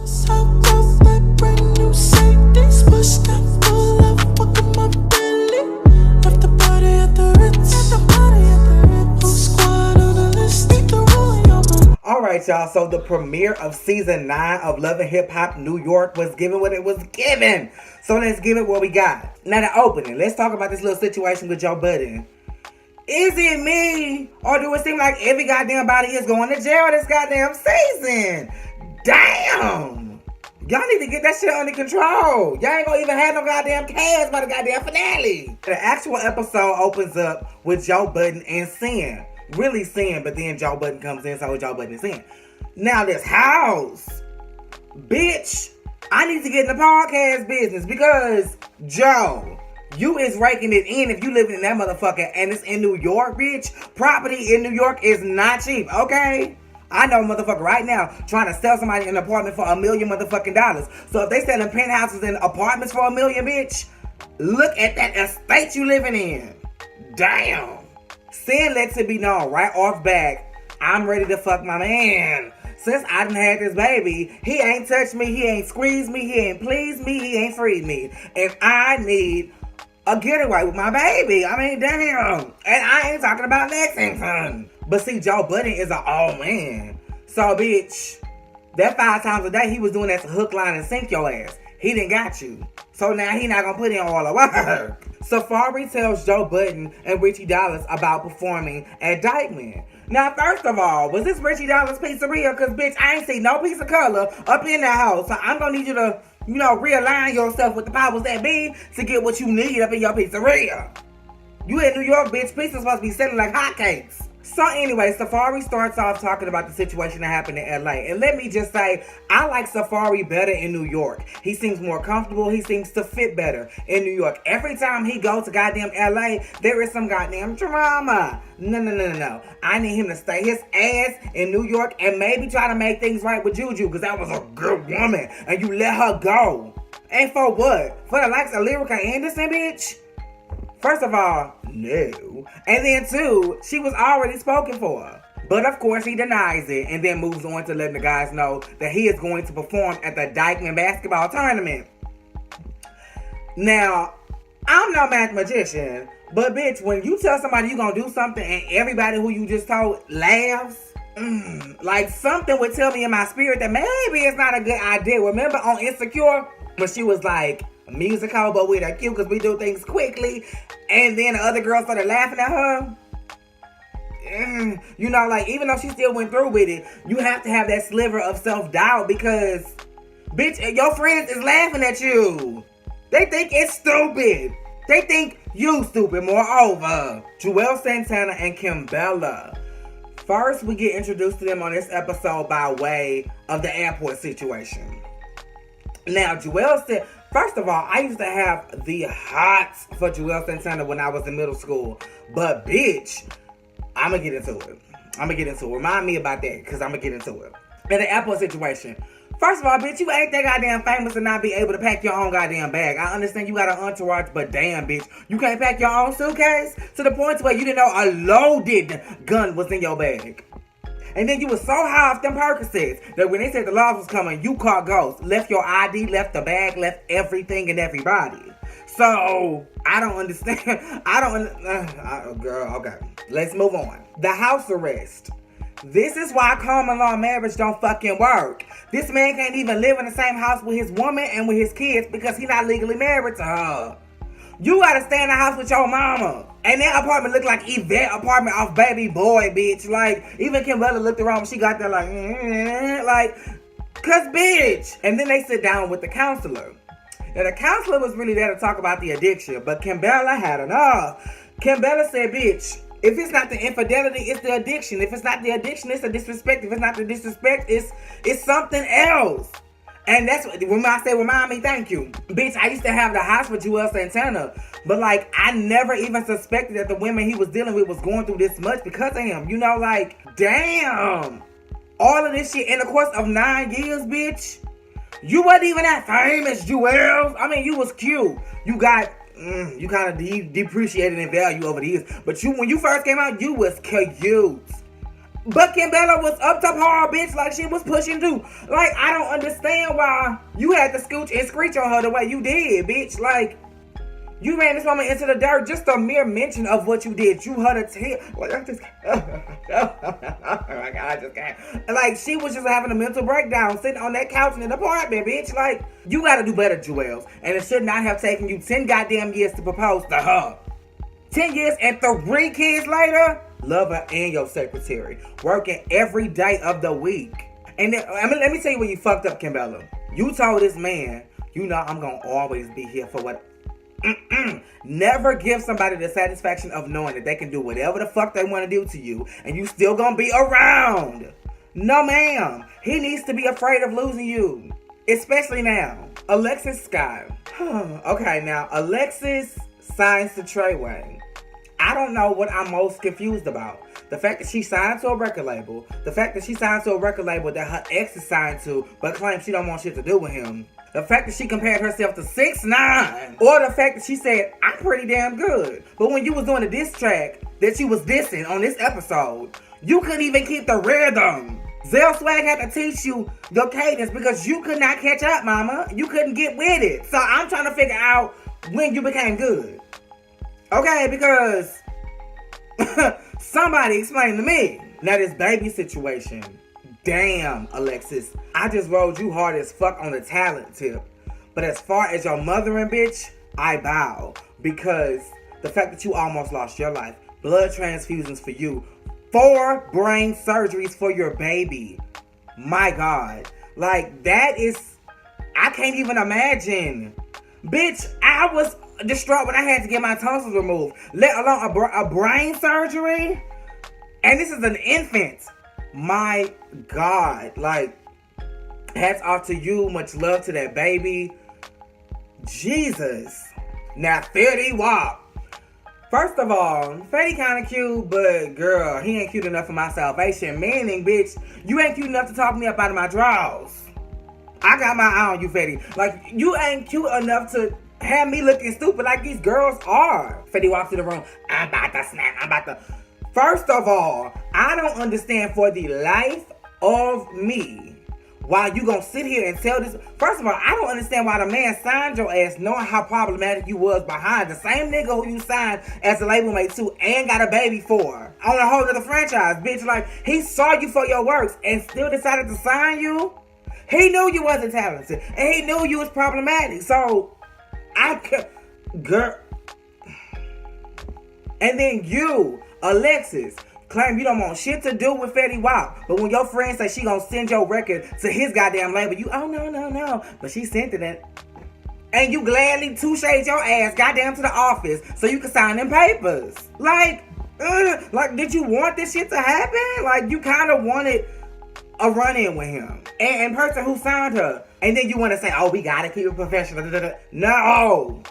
Alright, y'all, so the premiere of season 9 of Love and Hip Hop New York was given what it was given. So let's give it what we got. Now the opening, let's talk about this little situation with Joe Budden. Is it me, or do it seem like every goddamn body is going to jail this goddamn season? Damn! Y'all need to get that shit under control. Y'all ain't gonna even have no goddamn cash by the goddamn finale. The actual episode opens up with Joe Budden and Sin. Really Sin, but then Joe Budden comes in, so Joe Budden is Sin. Now this house, bitch, I need to get in the podcast business because Joe, you is raking it in if you live in that motherfucker and it's in New York, bitch. Property in New York is not cheap, okay? I know a motherfucker right now trying to sell somebody an apartment for $1 million motherfucking dollars. So if they selling penthouses and apartments for $1 million, bitch, look at that estate you living in. Damn. Sin lets it be known right off back, I'm ready to fuck my man. Since I done had this baby, he ain't touched me, he ain't squeezed me, he ain't pleased me, he ain't freed me. And I need a getaway with my baby. I mean, damn. And I ain't talking about Lexington. But see, Joe Budden is an old man. So, bitch, that 5 times a day he was doing that to hook, line, and sink your ass. He done got you. So now he not gonna put in all the work. Safari tells Joe Budden and Richie Dallas about performing at Dykeman. Now, first of all, was this Richie Dallas pizzeria? Because, bitch, I ain't seen no piece of color up in that house. So I'm gonna need you to, realign yourself with the powers that be to get what you need up in your pizzeria. You in New York, bitch. Pizza's supposed to be selling like hotcakes. So anyway, Safari starts off talking about the situation that happened in LA. And let me just say, I like Safari better in New York. He seems more comfortable. He seems to fit better in New York. Every time he goes to goddamn LA, there is some goddamn drama. No. I need him to stay his ass in New York and maybe try to make things right with Juju, because that was a good woman and you let her go. And for what? For the likes of Lyrica Anderson, bitch? First of all, no. And then 2, she was already spoken for. But of course he denies it and then moves on to letting the guys know that he is going to perform at the Dykeman basketball tournament. Now, I'm no mathematician, but bitch, when you tell somebody you gonna do something and everybody who you just told laughs, like something would tell me in my spirit that maybe it's not a good idea. Remember on Insecure when she was like, musical, but we're cute because we do things quickly, and then the other girls started laughing at her. Even though she still went through with it, you have to have that sliver of self-doubt because, bitch, your friends is laughing at you. They think it's stupid. They think you stupid. Moreover, Juelz Santana and Kimbella. First, we get introduced to them on this episode by way of the airport situation. Now, Juelz said, first of all, I used to have the hots for Juelz Santana when I was in middle school. But, bitch, I'm going to get into it. Remind me about that, because I'm going to get into it. In the airport situation. First of all, bitch, you ain't that goddamn famous to not be able to pack your own goddamn bag. I understand you got an entourage, but damn, bitch, you can't pack your own suitcase? To the point where you didn't know a loaded gun was in your bag. And then you was so high off them Percocets that when they said the laws was coming, you caught ghosts. Left your ID, left the bag, left everything and everybody. So, I don't understand. Girl, okay. Let's move on. The house arrest. This is why common law marriage don't fucking work. This man can't even live in the same house with his woman and with his kids because he's not legally married to her. You gotta stay in the house with your mama. And that apartment looked like Yvette apartment off Baby Boy, bitch. Like, even Kimbella looked around when she got there cause bitch. And then they sit down with the counselor. Now the counselor was really there to talk about the addiction, but Kimbella had enough. Kimbella said, bitch, if it's not the infidelity, it's the addiction. If it's not the addiction, it's the disrespect. If it's not the disrespect, it's something else. And that's when I say remind me, thank you. Bitch, I used to have the house with Juelz Santana. But I never even suspected that the women he was dealing with was going through this much because of him. Damn. All of this shit in the course of 9 years, bitch. You wasn't even that famous, Juelz. I mean, you was cute. You got, you kind of depreciated in value over the years. But when you first came out, you was cute. But Kimbella was up to par, bitch, like she was pushing through. Like, I don't understand why you had to scooch and screech on her the way you did, bitch. Like, you ran this woman into the dirt. Just a mere mention of what you did. You her to tail. Like, I just can't. Oh my God, I just can't. Like, she was just having a mental breakdown sitting on that couch in an apartment, bitch. Like, you gotta do better, Jewels. And it should not have taken you 10 goddamn years to propose to her. 10 years and 3 kids later? Lover and your secretary. Working every day of the week. And then, let me tell you where you fucked up, Kimbella. You told this man, you know I'm gonna always be here for what... Never give somebody the satisfaction of knowing that they can do whatever the fuck they want to do to you and you still gonna be around. No, ma'am. He needs to be afraid of losing you. Especially now. Alexis Scott. Okay, now, Alexis signs to Treyway. I don't know what I'm most confused about. The fact that she signed to a record label. The fact that she signed to a record label that her ex is signed to, but claims she don't want shit to do with him. The fact that she compared herself to 6ix9ine. Or the fact that she said, I'm pretty damn good. But when you was doing a diss track that you was dissing on this episode, you couldn't even keep the rhythm. Zell Swag had to teach you the cadence because you could not catch up, mama. You couldn't get with it. So I'm trying to figure out when you became good. Okay, because somebody explain to me. Now this baby situation. Damn, Alexis. I just rolled you hard as fuck on the talent tip. But as far as your mothering, bitch, I bow. Because the fact that you almost lost your life. Blood transfusions for you. 4 brain surgeries for your baby. My God. Like, that is... I can't even imagine. Bitch, I was distraught when I had to get my tonsils removed. Let alone a brain surgery? And this is an infant. My God. Like, hats off to you. Much love to that baby. Jesus. Now, Fetty Wap. First of all, Fetty kind of cute, but girl, he ain't cute enough for my salvation. Meaning, bitch, you ain't cute enough to talk me up out of my drawers. I got my eye on you, Fetty. Like, you ain't cute enough to have me looking stupid like these girls are. Fetty walks in the room. I'm about to snap. First of all, I don't understand for the life of me why you gonna sit here and tell this. First of all, I don't understand why the man signed your ass knowing how problematic you was behind the same nigga who you signed as a label mate to and got a baby for on a whole other franchise, bitch. Like, he saw you for your works and still decided to sign you. He knew you wasn't talented and he knew you was problematic. So, girl. And then you, Alexis, claim you don't want shit to do with Fetty Wap. But when your friend say she gonna send your record to his goddamn label, you, oh, no. But she sent it. And you gladly toucheed your ass goddamn to the office so you could sign them papers. Like, did you want this shit to happen? Like, you kind of wanted a run-in with him. And person who signed her. And then you want to say, oh, we gotta keep it professional. No.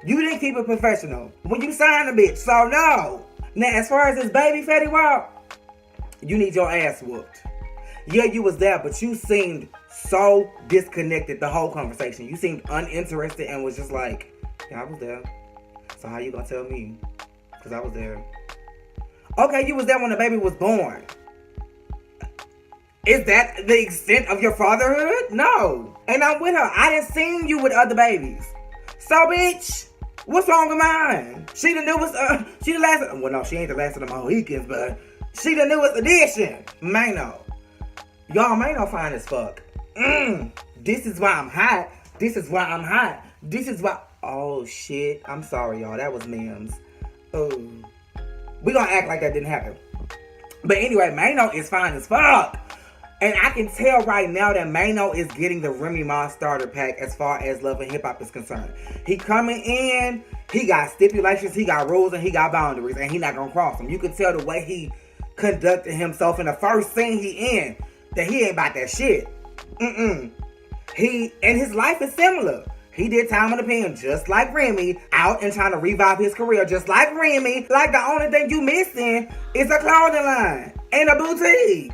You didn't keep it professional when you signed a bitch. So, no. Now, as far as this baby, Fetty Wap, you need your ass whooped. Yeah, you was there, but you seemed so disconnected the whole conversation. You seemed uninterested and was just like, yeah, I was there. So how you gonna tell me? Because I was there. Okay, you was there when the baby was born. Is that the extent of your fatherhood? No. And I'm with her. I didn't seen you with other babies. So, bitch, what's wrong with mine? She the newest, she the last, well, no, she ain't the last of the Mohicans, but she the newest edition. Mano. Y'all, Mano fine as fuck. This is why I'm hot. This is why I'm hot. This is why, oh, shit. I'm sorry, y'all. That was memes. Oh. We gonna act like that didn't happen. But anyway, Mano is fine as fuck. And I can tell right now that Mano is getting the Remy Ma starter pack as far as Love and Hip Hop is concerned. He coming in, he got stipulations, he got rules, and he got boundaries, and he not gonna cross them. You can tell the way he conducted himself in the first scene he in, that he ain't about that shit. And his life is similar. He did time in the pen just like Remy, out and trying to revive his career just like Remy. Like, the only thing you missing is a clothing line and a boutique.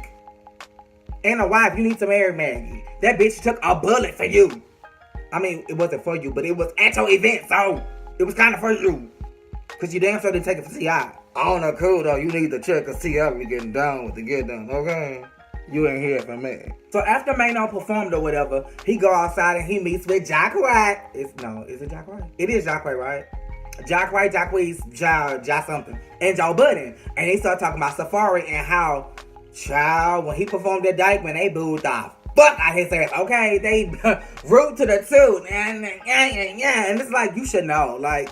And a wife. You need to marry Maggie. That bitch took a bullet for you. I mean, it wasn't for you, but it was at your event, so it was kind of for you. Because you damn sure didn't take it for T.I. On the cool though, you need to check and see how we getting down with the get done, okay? You ain't here for me. So after Mano performed or whatever, he go outside and he meets with Jack White. Is it Jack White? It is Jack White, right? Jack White, Jacquees, Ja something, and Joe Budden. And they start talking about Safari and how, child, when he performed at Dykeman, they booed the fuck out his ass, okay? They root to the tooth, and it's like, you should know, like,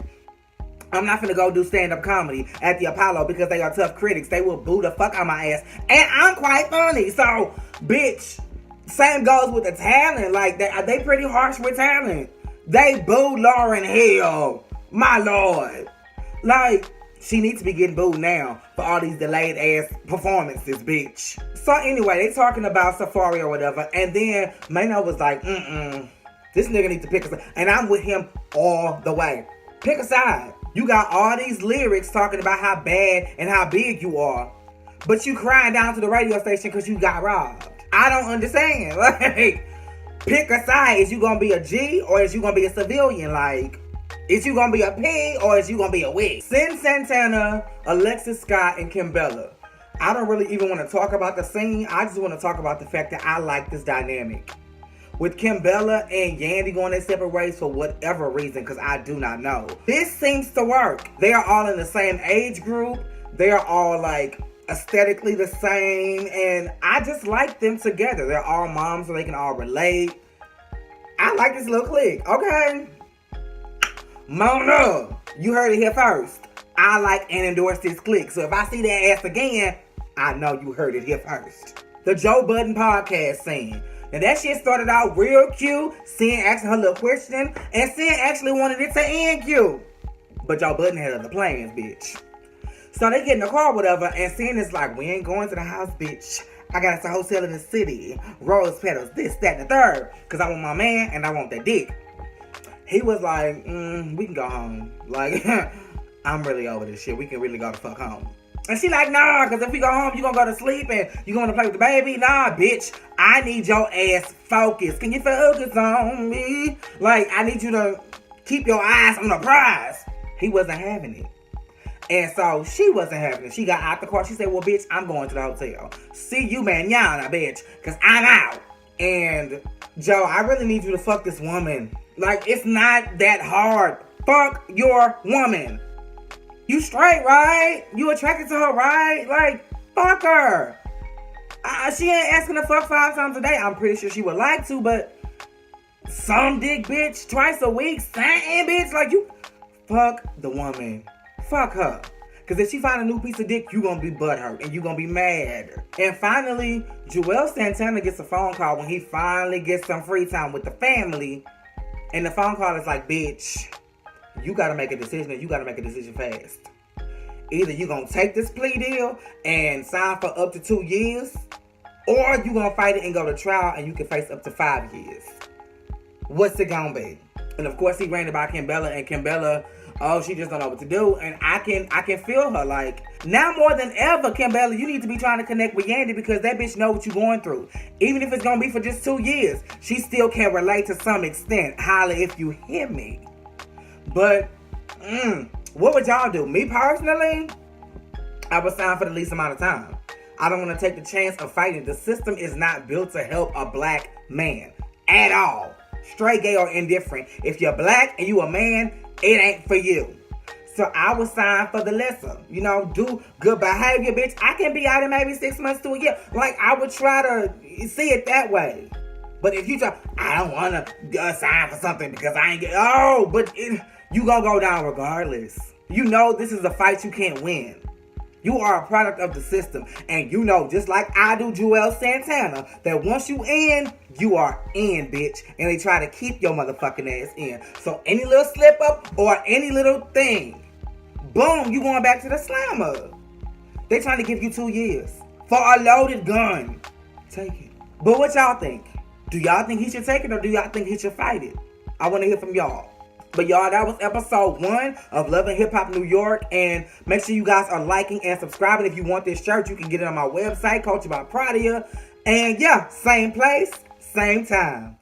I'm not finna go do stand-up comedy at the Apollo because they are tough critics. They will boo the fuck out my ass. And I'm quite funny. So, bitch, same goes with the talent. Like, they pretty harsh with talent. They booed Lauryn Hill. My lord. Like, she needs to be getting booed now for all these delayed ass performances, bitch. So anyway, they talking about Safari or whatever. And then Mano was like, this nigga needs to pick a side. And I'm with him all the way. Pick a side. You got all these lyrics talking about how bad and how big you are, but you crying down to the radio station because you got robbed. I don't understand. Like, pick a side. Is you gonna be a G or is you gonna be a civilian? Like, is you gonna be a P or is you gonna be a wig? Sin Santana, Alexis Scott, and Kimbella. I don't really even want to talk about the scene. I just want to talk about the fact that I like this dynamic. With Kimbella and Yandy going their separate ways for whatever reason, because I do not know. This seems to work. They are all in the same age group. They are all like aesthetically the same. And I just like them together. They're all moms so they can all relate. I like this little clique. Okay. Mona, you heard it here first. I like and endorse this clique. So if I see that ass again, I know you heard it here first. The Joe Budden podcast scene. Now that shit started out real cute. Sin asking her little question. And Sin actually wanted it to end cute. But Joe Budden had other plans, bitch. So they get in the car, whatever. And Sin is like, we ain't going to the house, bitch. I got us a hotel in the city. Rose petals, this, that, and the third. Because I want my man and I want that dick. He was like, we can go home. Like, I'm really over this shit. We can really go the fuck home. And she like, nah, because if we go home, you gonna go to sleep and you gonna play with the baby? Nah, bitch. I need your ass focused. Can you focus on me? Like, I need you to keep your eyes on the prize. He wasn't having it. And so she wasn't having it. She got out the car. She said, well, bitch, I'm going to the hotel. See you manana, bitch, because I'm out. And Joe, I really need you to fuck this woman. Like, it's not that hard. Fuck your woman. You straight, right? You attracted to her, right? Like, fuck her. She ain't asking to fuck 5 times a day. I'm pretty sure she would like to, but some dick, bitch, twice a week, something, bitch. Like, you fuck the woman. Fuck her. Because if she find a new piece of dick, you gonna be butthurt and you gonna be mad. And finally, Joel Santana gets a phone call when he finally gets some free time with the family. And the phone call is like, bitch, you gotta make a decision and you gotta make a decision fast. Either you gonna take this plea deal and sign for up to 2 years, or you gonna fight it and go to trial and you can face up to 5 years. What's it gonna be? And of course he ran about Kimbella, and Kimbella, oh, she just don't know what to do. And I can feel her. Like, now more than ever, Kimbella, you need to be trying to connect with Yandy because that bitch know what you're going through. Even if it's gonna be for just 2 years, she still can relate to some extent. Holla if you hear me. But, what would y'all do? Me personally, I would sign for the least amount of time. I don't want to take the chance of fighting. The system is not built to help a black man at all. Straight, gay, or indifferent. If you're black and you a man, it ain't for you. So I would sign for the lesser. You know, do good behavior, bitch. I can be out in maybe 6 months to a year. Like, I would try to see it that way. But if you try, I don't want to sign for something because I ain't you gonna go down regardless. You know this is a fight you can't win. You are a product of the system. And you know, just like I do Joel Santana, that once you in, you are in, bitch. And they try to keep your motherfucking ass in. So any little slip up or any little thing, boom, you going back to the slammer. They trying to give you 2 years for a loaded gun. Take it. But what y'all think? Do y'all think he should take it or do y'all think he should fight it? I want to hear from y'all. But y'all, that was episode 1 of Love and Hip Hop New York. And make sure you guys are liking and subscribing. If you want this shirt, you can get it on my website, Culture by Pradia. And yeah, same place, same time.